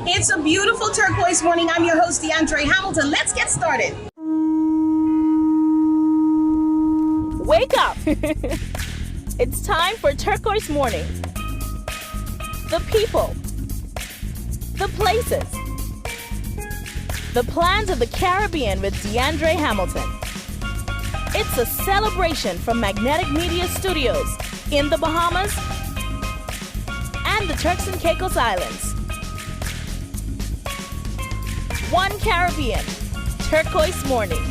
It's a beautiful turquoise morning. I'm your host, DeAndre Hamilton. Let's get started. Wake up! It's time for Turquoise Morning. The people, the places, the plans of the Caribbean with DeAndre Hamilton. It's a celebration from Magnetic Media Studios in the Bahamas and the Turks and Caicos Islands. One Caribbean, Turquoise Morning.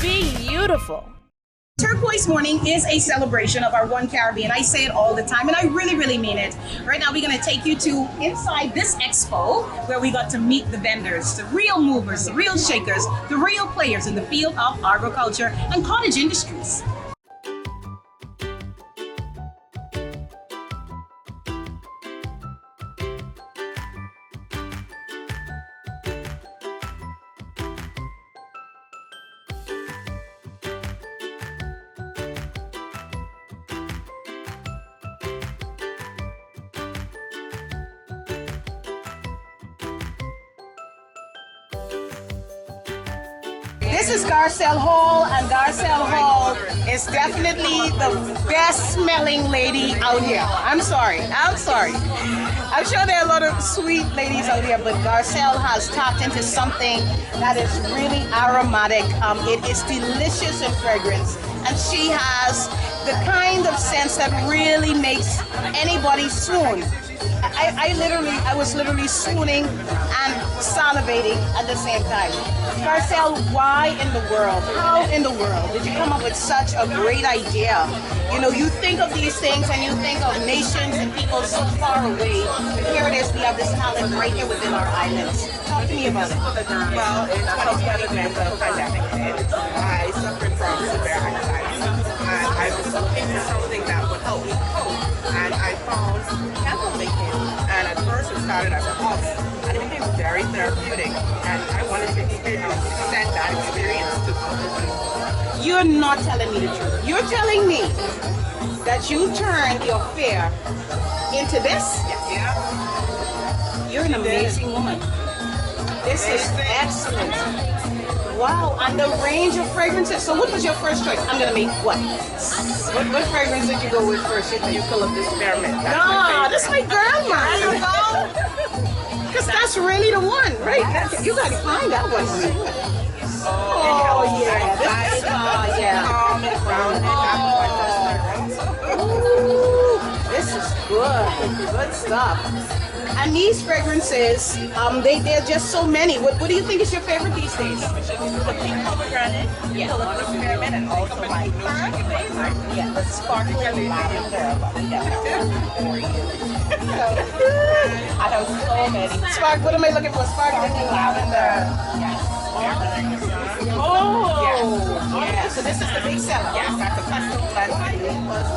Beautiful. Turquoise Morning is a celebration of our One Caribbean. I say it all the time, and I really mean it. Right now, we're going to take you to inside this expo where we got to meet the vendors, the real movers, the real shakers, the real players in the field of agriculture and cottage industries. This is Garcelle Hall, and Garcelle Hall is definitely the best smelling lady out here. I'm sorry. I'm sure there are a lot of sweet ladies out here, but Garcelle has tapped into something that is really aromatic. It is delicious in fragrance, and she has the kind of scent that really makes anybody swoon. I was literally swooning and salivating at the same time. Garcelle, why in the world, how in the world did you come up with such a great idea? You know, you think of these things and you think of nations and people so far away. But here it is, we have this talent right here within our islands. Talk to me about it. Well, in 2020, when the pandemic hit, I suffered from severe anxiety. And I was looking for something that would help me cope. And I found candle making. And at first it started as a hobby. And it became very therapeutic. And I wanted to extend that experience to other people. You're not telling me the truth. You're telling me that you turned your fear into this? Yeah. You're an amazing woman. This is excellent. Wow, and the range of fragrances. So what was your first choice? I'm gonna make what? What fragrance did you go with first? You fill up this experiment. That's my girl, man. Because that's really the one, right? You gotta find that one. Oh, yeah. Yeah. Calm and grounded. Ooh, this is good stuff. And these fragrances, they're just so many. What do you think is your favorite these days? The pink pomegranate, Yeah. fill up the experiment, and also my favorite, the sparkling lavender. I have so many. Spark, what am I looking for? Sparkling lavender. Yes. Oh, Yes. yeah. So this is the big seller. Yes, that's a custom blend.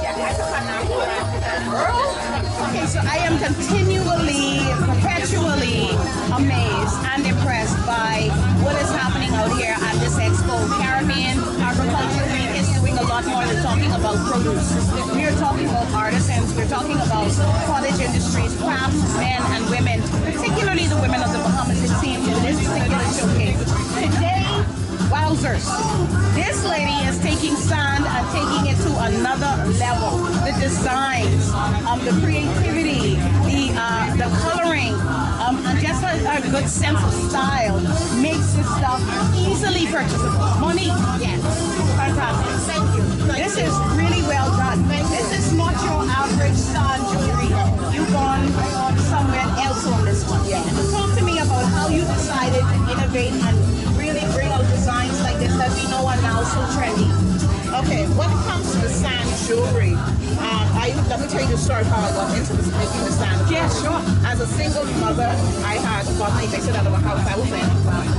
Yes, that's a custom blend. Girl. Okay, so I am perpetually amazed and impressed by what is happening out here at this expo. Caribbean Agriculture Week is doing a lot more than talking about produce. We are talking about artisans, we're talking about cottage industries, craftsmen and women, particularly the women of the Bahamas, it seems, in this particular showcase. Today, wowzers, this lady is taking sand and taking it to another level. The designs, the creativity, the coloring, and just a good sense of style makes this stuff easily purchasable. Monique, yes, fantastic, thank you. This is really well done. This is not your average sand jewelry. You've gone somewhere else on this one. Yeah. Talk to me about how you decided to innovate and really bring out designs like this that we know are now so trendy. Okay, when it comes to the sand jewelry, let me tell you the story of how I got into making the sand jewelry. Yeah, sure. As a single mother, I had gotten evicted out of a house I was in,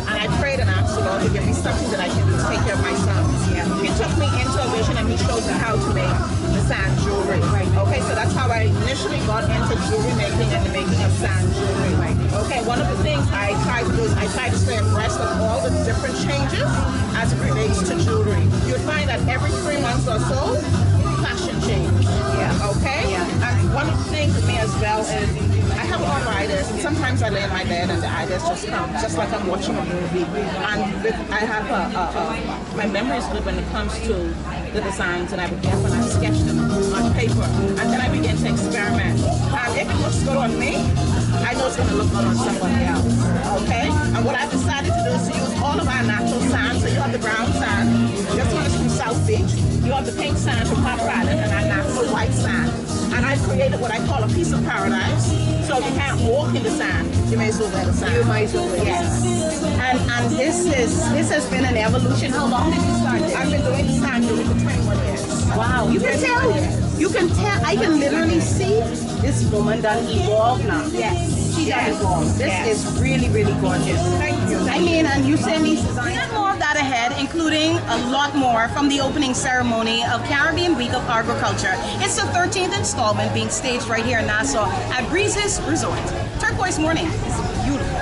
and I prayed and asked the Lord to give me something that I can do to take care of my son. Yeah. He took me into a vision and he showed me how to make the sand jewelry. Right. Okay, so that's how I initially got into jewelry making and the making of sand jewelry. Right. Okay, one of the things I try to do is I try to stay abreast of all the different changes as it relates to jewelry. You'll find that every 3 months or so, fashion change. Yeah. Okay? Yeah. And one of the things with me as well is I have arthritis, and sometimes I lay in my bed and the ideas just come, just like I'm watching a movie. And I have my memory is good when it comes to the designs, and I would get when I sketch them on paper, and then I begin to experiment. And if it looks good on me, I know it's going to look good on somebody else. Okay? And what I've decided to do is to use all of our natural sand. So you have the brown sand, this one is from South Beach. You have the pink sand from Potter Island, and our natural white sand. And I've created what I call a piece of paradise. So if you can't walk in the sand, you may as well wear the sand. You might as well wear Yes. And this has been an evolution. How long did you start this? I've been doing sand for 21 years. Wow, you can tell. You can tell. I can literally see this woman done evolve now. Yes. She done Yes. evolve. This Yes. is really, really gorgeous. Thank you. I mean, and you send these designs. We have more of that ahead, including a lot more from the opening ceremony of Caribbean Week of Agriculture. It's the 13th installment being staged right here in Nassau at Breezes Resort. Turquoise Morning is beautiful.